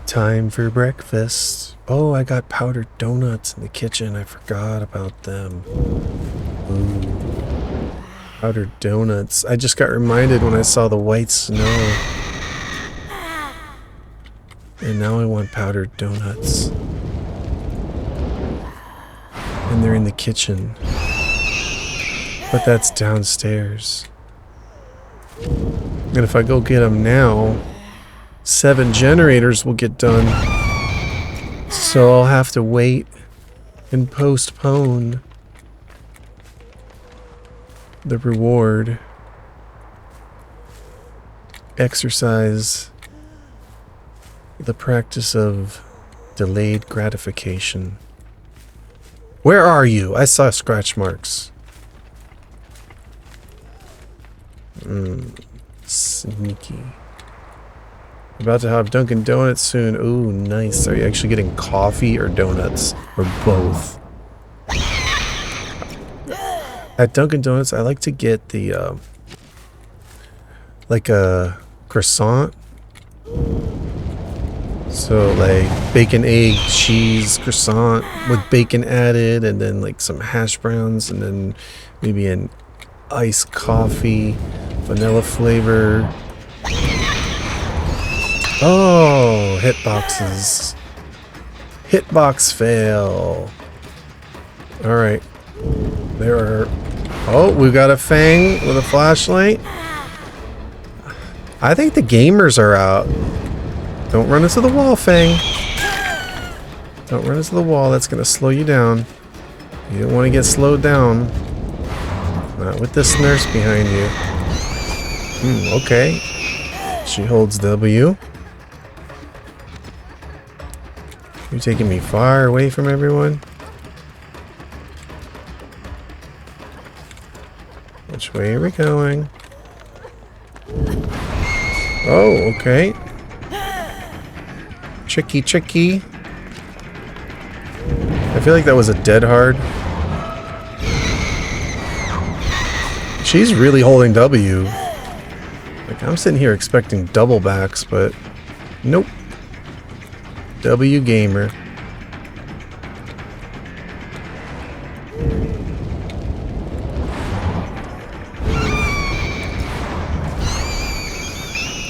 Time for breakfast. Oh, I got powdered donuts in the kitchen. I forgot about them. Ooh. Powdered donuts. I just got reminded when I saw the white snow. And now I want powdered donuts. And they're in the kitchen. But that's downstairs. And if I go get them now, 7 generators will get done. So I'll have to wait and postpone the reward. Exercise the practice of delayed gratification. Where are you? I saw scratch marks. Sneaky. About to have Dunkin' Donuts soon. Ooh, nice. Are you actually getting coffee or donuts? Or both? At Dunkin' Donuts, I like to get the, like a croissant. So, like, bacon, egg, cheese, croissant with bacon added, and then, like, some hash browns, and then maybe an iced coffee, vanilla flavor. Oh, hitboxes. Hitbox fail. Alright. There are... Oh, we've got a Feng with a flashlight. I think the gamers are out. Don't run into the wall, Feng. Don't run into the wall. That's going to slow you down. You don't want to get slowed down. Not with this nurse behind you. Okay. She holds W. You're taking me far away from everyone. Which way are we going? Oh, okay. Tricky, tricky. I feel like that was a dead hard. She's really holding W. Like, I'm sitting here expecting double backs, but nope. W gamer.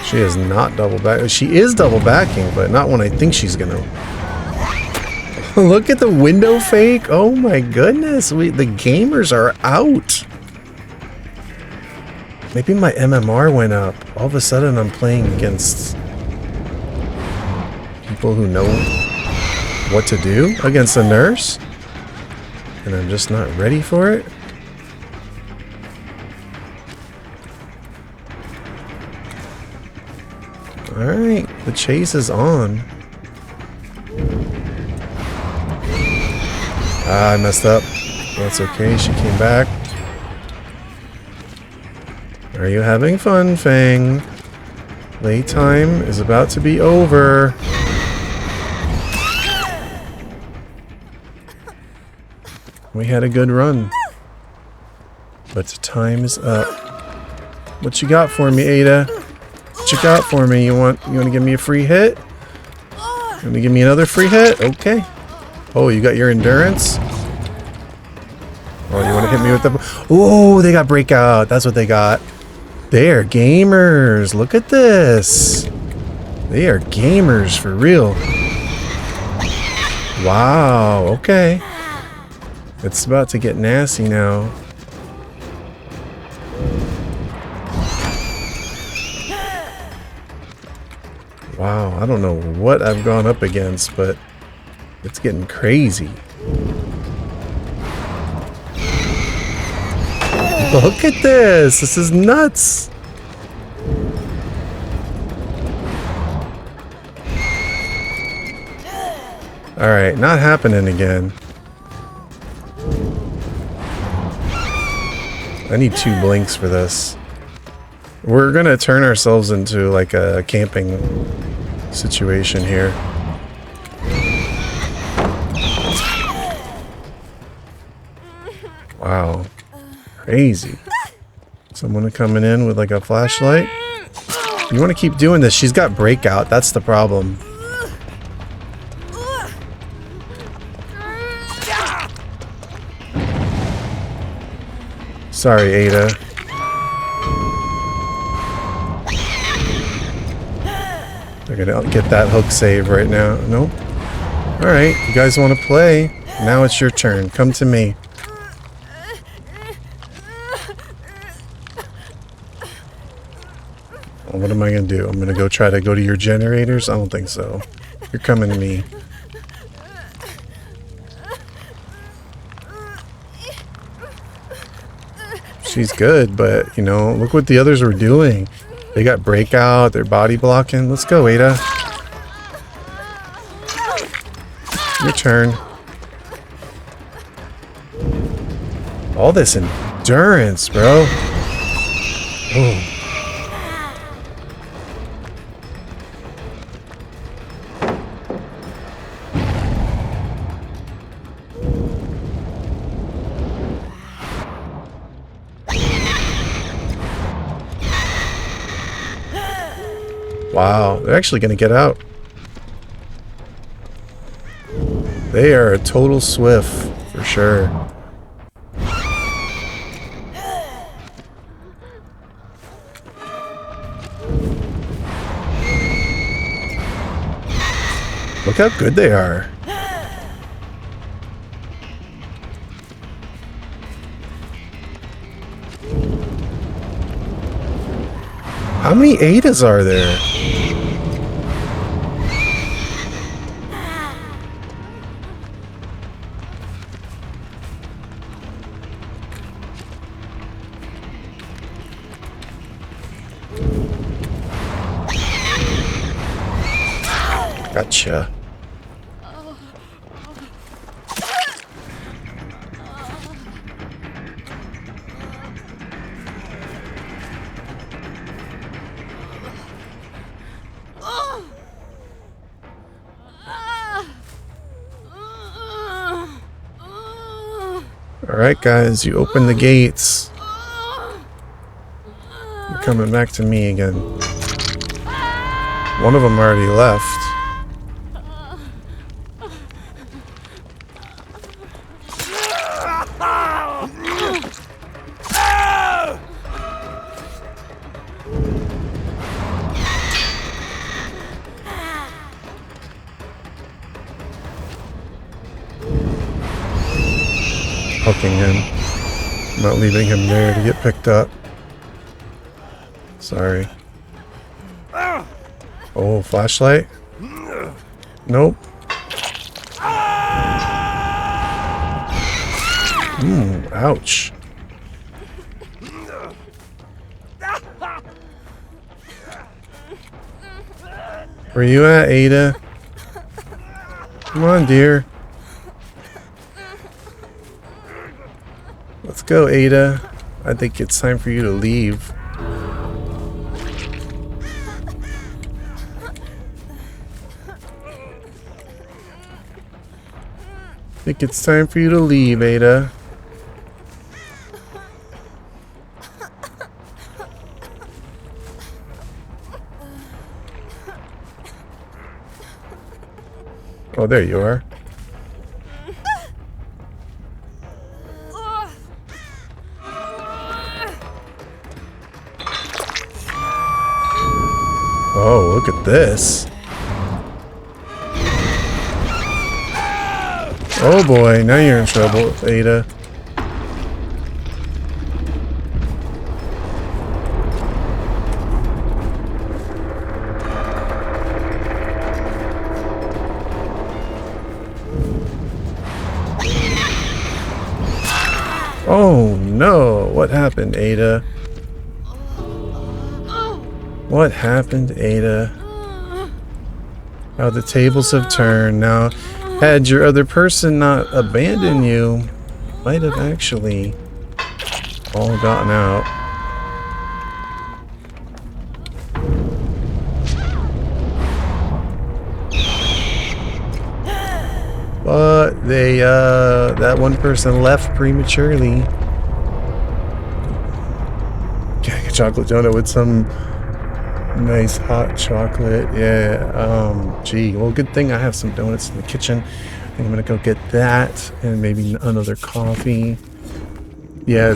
She is not double back. She is double backing, but not when I think she's gonna. Look at the window fake. Oh my goodness. The gamers are out. Maybe my MMR went up. All of a sudden I'm playing against people who know what to do against a nurse. And I'm just not ready for it. Alright, the chase is on. Ah, I messed up. That's okay, she came back. Are you having fun, Feng? Playtime is about to be over. We had a good run. But the time is up. What you got for me, Ada? What you got for me? You want to give me a free hit? You want to give me another free hit? Okay. Oh, you got your endurance? Oh, you want to hit me with the... Oh, they got breakout. That's what they got. They are gamers. Look at this. They are gamers for real. Wow. Okay. It's about to get nasty now. Wow. I don't know what I've gone up against, but it's getting crazy. Look at this. This is nuts. Alright, not happening again. I need 2 blinks for this. We're gonna turn ourselves into like a camping situation here. Wow. Crazy. Someone coming in with like a flashlight. You want to keep doing this. She's got breakout. That's the problem. Sorry, Ada. They're gonna get that hook save right now. Nope. Alright, you guys want to play? Now it's your turn. Come to me. Well, what am I gonna do? I'm gonna go try to go to your generators? I don't think so. You're coming to me. She's good, but, you know, look what the others were doing. They got breakout, they're body blocking. Let's go, Ada. Your turn. All this endurance, bro. Oh. Wow, they're actually going to get out. They are a total swift, for sure. Look how good they are. How many Adas are there? Gotcha. Alright guys, you open the gates. You're coming back to me again. One of them already left. Hooking him. I'm not leaving him there to get picked up. Sorry. Oh, flashlight? Nope. Ouch. Where you at, Ada? Come on, dear. Let's go, Ada. I think it's time for you to leave. I think it's time for you to leave, Ada. Oh, there you are. Oh, look at this. Oh boy, now you're in trouble, Ada. Oh no, what happened, Ada? What happened, Ada? How the tables have turned. Now, had your other person not abandoned you, might have actually all gotten out. But they, that one person left prematurely. Okay, a chocolate donut with some nice hot chocolate. Yeah, gee, well, good thing I have some donuts in the kitchen. I think I'm gonna go get that and maybe another coffee. Yeah,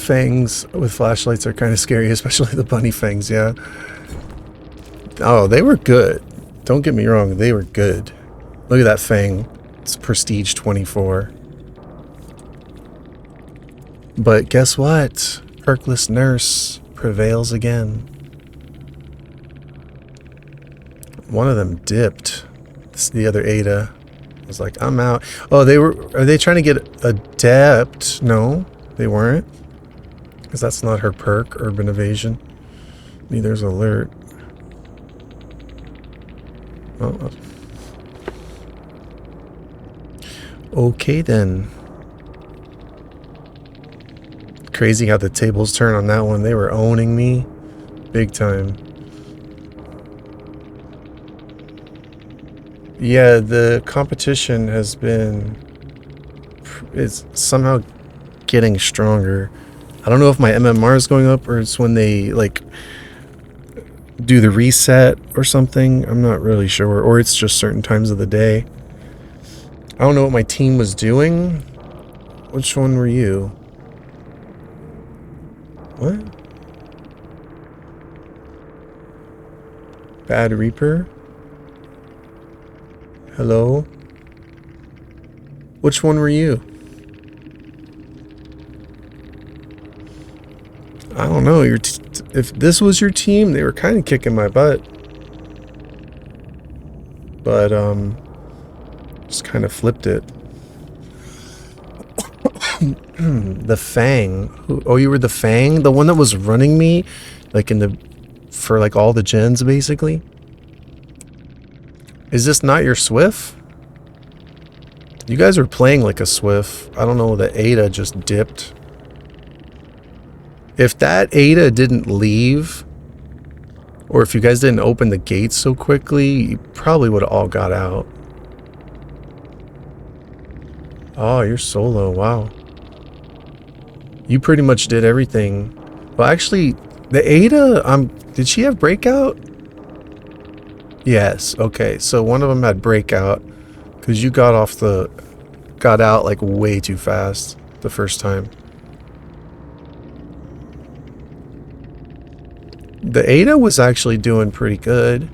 Fangs with flashlights are kind of scary, especially the bunny fangs, yeah. Oh, they were good. Don't get me wrong, they were good. Look at that Feng. It's prestige 24. But guess what? Perkless nurse prevails again. One of them dipped. This is the other Ada. I was like, I'm out. Oh, are they trying to get adept? No, they weren't. Because that's not her perk, urban evasion. Neither's alert. Oh. Okay then. Crazy how the tables turn on that one. They were owning me big time. Yeah, the competition is somehow getting stronger. I don't know if my MMR is going up or it's when they like do the reset or something. I'm not really sure. Or it's just certain times of the day. I don't know what my team was doing. Which one were you? What? Bad Reaper? Hello? Which one were you? I don't know. If this was your team, they were kind of kicking my butt. But, just kind of flipped it. The Fang. Oh, you were the Fang? The one that was running me? Like for like all the gens, basically? Is this not your Swift? You guys are playing like a Swift. I don't know, the Ada just dipped. If that Ada didn't leave, or if you guys didn't open the gates so quickly, you probably would have all got out. Oh, you're solo. Wow. You pretty much did everything. Well, actually, the Ada, did she have breakout? Yes. Okay. So one of them had breakout because you got out like way too fast the first time. The Ada was actually doing pretty good.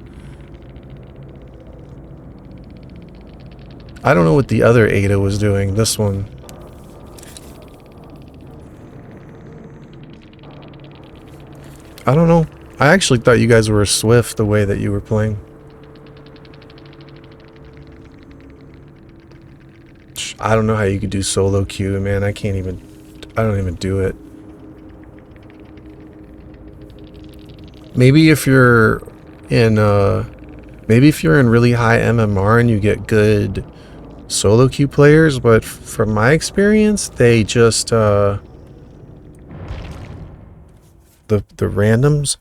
I don't know what the other Ada was doing. This one. I don't know. I actually thought you guys were Swift the way that you were playing. I don't know how you could do solo queue, man. I don't even do it. Maybe if you're in really high MMR and you get good solo queue players, but from my experience, they just the randoms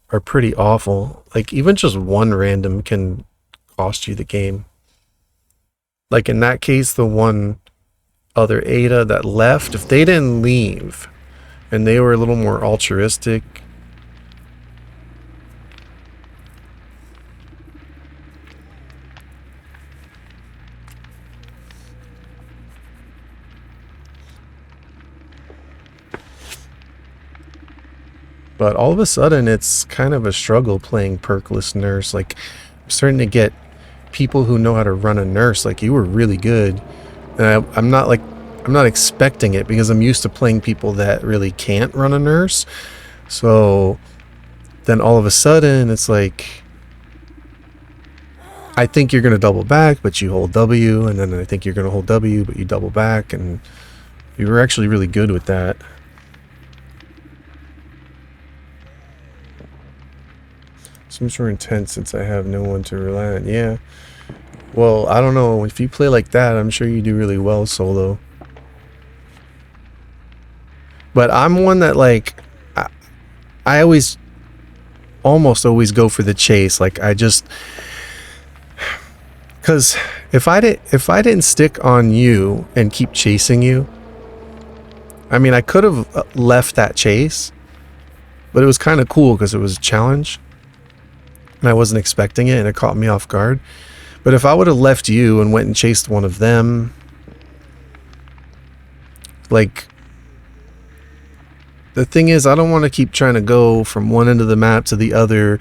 are pretty awful. Like even just one random can cost you the game. Like in that case, the one other Ada that left, if they didn't leave and they were a little more altruistic, but all of a sudden it's kind of a struggle playing perkless nurse. Like I'm starting to get people who know how to run a nurse. Like you were really good, and I'm not expecting it because I'm used to playing people that really can't run a nurse. So then all of a sudden it's like I think you're gonna double back but you hold W, and then I think you're gonna hold W but you double back, and you were actually really good with that. Seems more intense since I have no one to rely on. Yeah. Well, I don't know. If you play like that, I'm sure you do really well solo. But I'm one that like I almost always go for the chase. Like I just, because if I didn't stick on you and keep chasing you, I mean I could have left that chase, but it was kind of cool because it was a challenge. And I wasn't expecting it, and it caught me off guard. But if I would have left you and went and chased one of them, like, the thing is, I don't want to keep trying to go from one end of the map to the other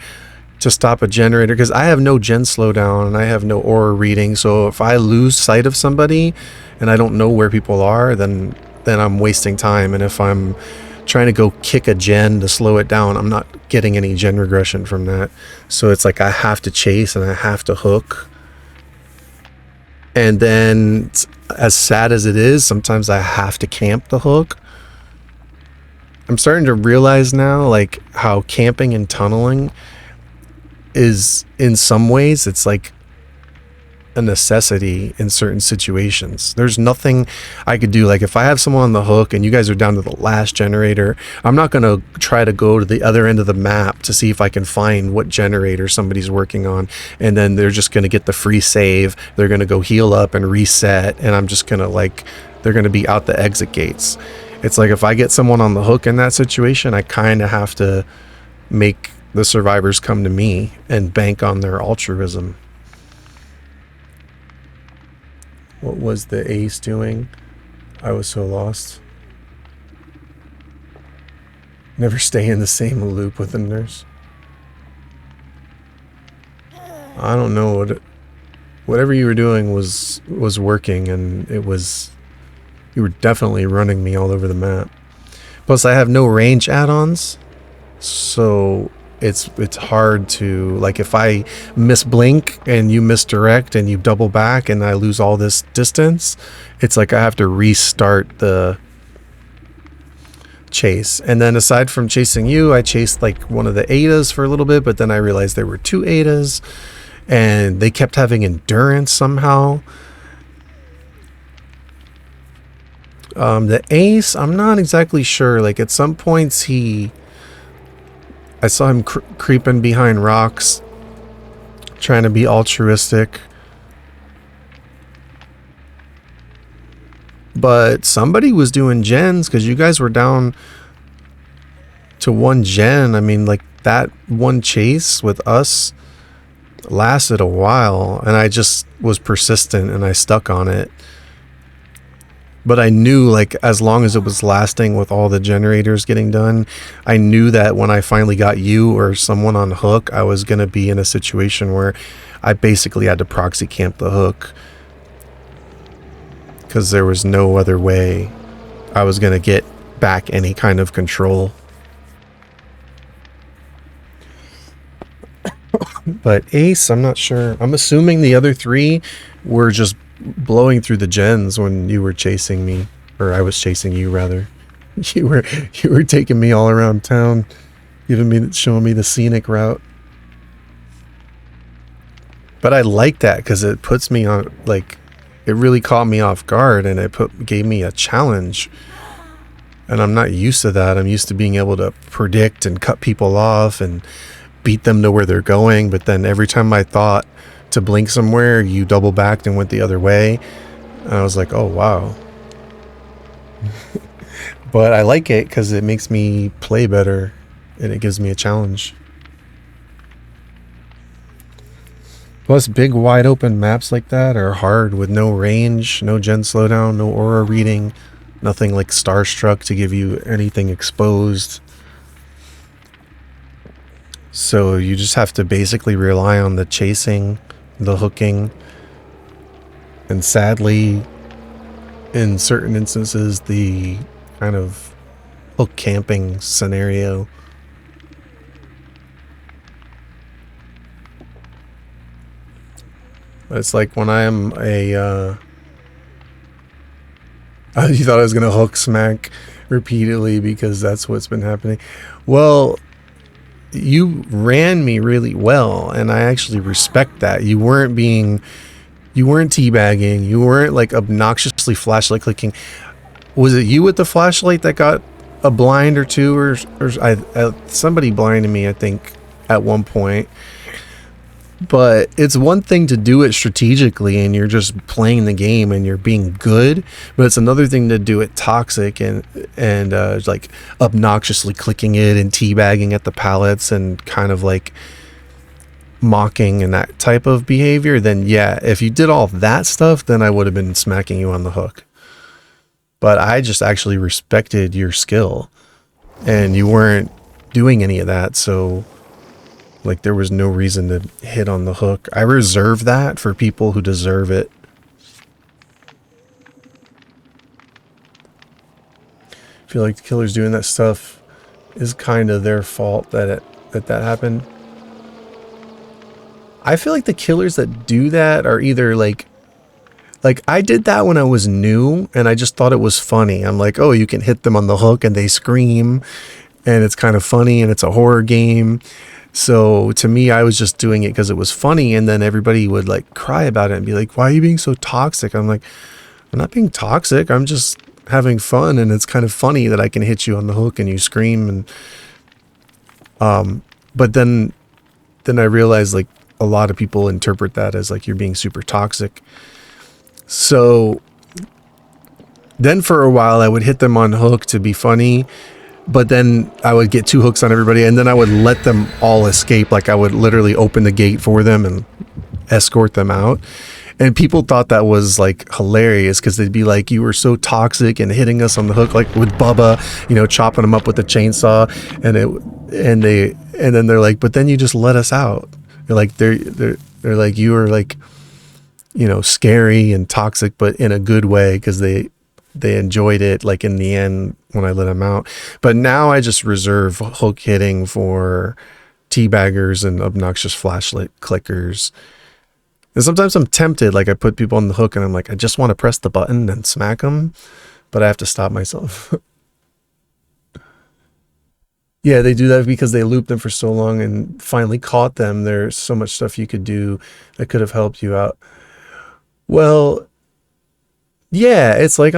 to stop a generator, because I have no gen slowdown and I have no aura reading. So if I lose sight of somebody and I don't know where people are, then I'm wasting time. And if I'm trying to go kick a gen to slow it down, I'm not getting any gen regression from that. So it's like I have to chase and I have to hook. And then, as sad as it is, sometimes I have to camp the hook. I'm starting to realize now, like, how camping and tunneling is, in some ways, it's like a necessity in certain situations. There's nothing I could do. Like, if I have someone on the hook and you guys are down to the last generator, I'm not going to try to go to the other end of the map to see if I can find what generator somebody's working on, and then they're just going to get the free save. They're going to go heal up and reset, and I'm just going to, like, they're going to be out the exit gates. It's like, if I get someone on the hook in that situation, I kind of have to make the survivors come to me and bank on their altruism. What was the ace doing? I was so lost. Never stay in the same loop with the nurse. I don't know whatever you were doing was working, and you were definitely running me all over the map. Plus, I have no range add-ons, so it's hard to, like, if I miss blink and you misdirect and you double back and I lose all this distance, it's like I have to restart the chase. And then aside from chasing you, I chased like one of the Adas for a little bit, but then I realized there were two Adas and they kept having endurance somehow. The ace, I'm not exactly sure. Like, at some points I saw him creeping behind rocks, trying to be altruistic. But somebody was doing gens, because you guys were down to one gen. I mean, like, that one chase with us lasted a while, and I just was persistent and I stuck on it. But I knew, like, as long as it was lasting with all the generators getting done, I knew that when I finally got you or someone on hook, I was going to be in a situation where I basically had to proxy camp the hook, because there was no other way I was going to get back any kind of control. But ace, I'm not sure. I'm assuming the other three were just blowing through the gens when you were chasing me, or I was chasing you rather. You were taking me all around town, showing me the scenic route. But I like that, because it puts me on, like, it really caught me off guard, and gave me a challenge. And I'm not used to that. I'm used to being able to predict and cut people off and beat them to where they're going. But then every time I thought to blink somewhere, you double backed and went the other way. And I was like, oh, wow. But I like it because it makes me play better and it gives me a challenge. Plus, big wide open maps like that are hard with no range, no gen slowdown, no aura reading, nothing like Starstruck to give you anything exposed. So you just have to basically rely on the chasing, the hooking, and sadly, in certain instances, the kind of hook camping scenario. It's like when I am a you thought I was gonna hook smack repeatedly because that's what's been happening. Well, you ran me really well, and I actually respect that. You weren't teabagging, you weren't like obnoxiously flashlight clicking. Was it you with the flashlight that got a blind or two, or somebody blinded me, I think, at one point? But it's one thing to do it strategically and you're just playing the game and you're being good, but it's another thing to do it toxic and like obnoxiously clicking it and teabagging at the pallets and kind of like mocking and that type of behavior. Then yeah, if you did all that stuff, then I would have been smacking you on the hook. But I just actually respected your skill. and you weren't doing any of that, so like there was no reason to hit on the hook. I reserve that for people who deserve it. I feel like the killers doing that stuff is kind of their fault that that happened. I feel like the killers that do that are either like I did that when I was new and I just thought it was funny. I'm like, oh, you can hit them on the hook and they scream and it's kind of funny and it's a horror game. So to me, I was just doing it because it was funny, and then everybody would like cry about it and be like, why are you being so toxic? I'm like, I'm not being toxic. I'm just having fun, and it's kind of funny that I can hit you on the hook and you scream. And but then I realized like a lot of people interpret that as like you're being super toxic. So then for a while I would hit them on hook to be funny, but then I would get 2 hooks on everybody, and then I would let them all escape. Like I would literally open the gate for them and escort them out. And people thought that was like hilarious because they'd be like, you were so toxic and hitting us on the hook, like with Bubba, you know, chopping them up with the chainsaw. And then they're like, but then you just let us out. They're like, they're like, you were like, you know, scary and toxic, but in a good way, because they enjoyed it like in the end when I let them out. But now I just reserve hook hitting for teabaggers and obnoxious flashlight clickers. And sometimes I'm tempted, like I put people on the hook and I'm like, I just want to press the button and smack them, but I have to stop myself. Yeah, they do that because they looped them for so long and finally caught them. There's so much stuff you could do that could have helped you out. Well, yeah, it's like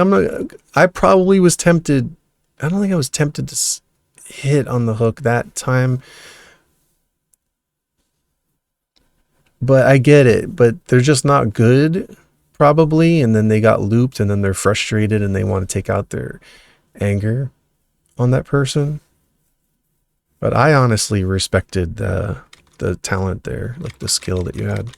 I probably was tempted. I don't think I was tempted to hit on the hook that time, but I get it. But they're just not good, probably. And then they got looped, and then they're frustrated and they want to take out their anger on that person. But I honestly respected the talent there, like the skill that you had.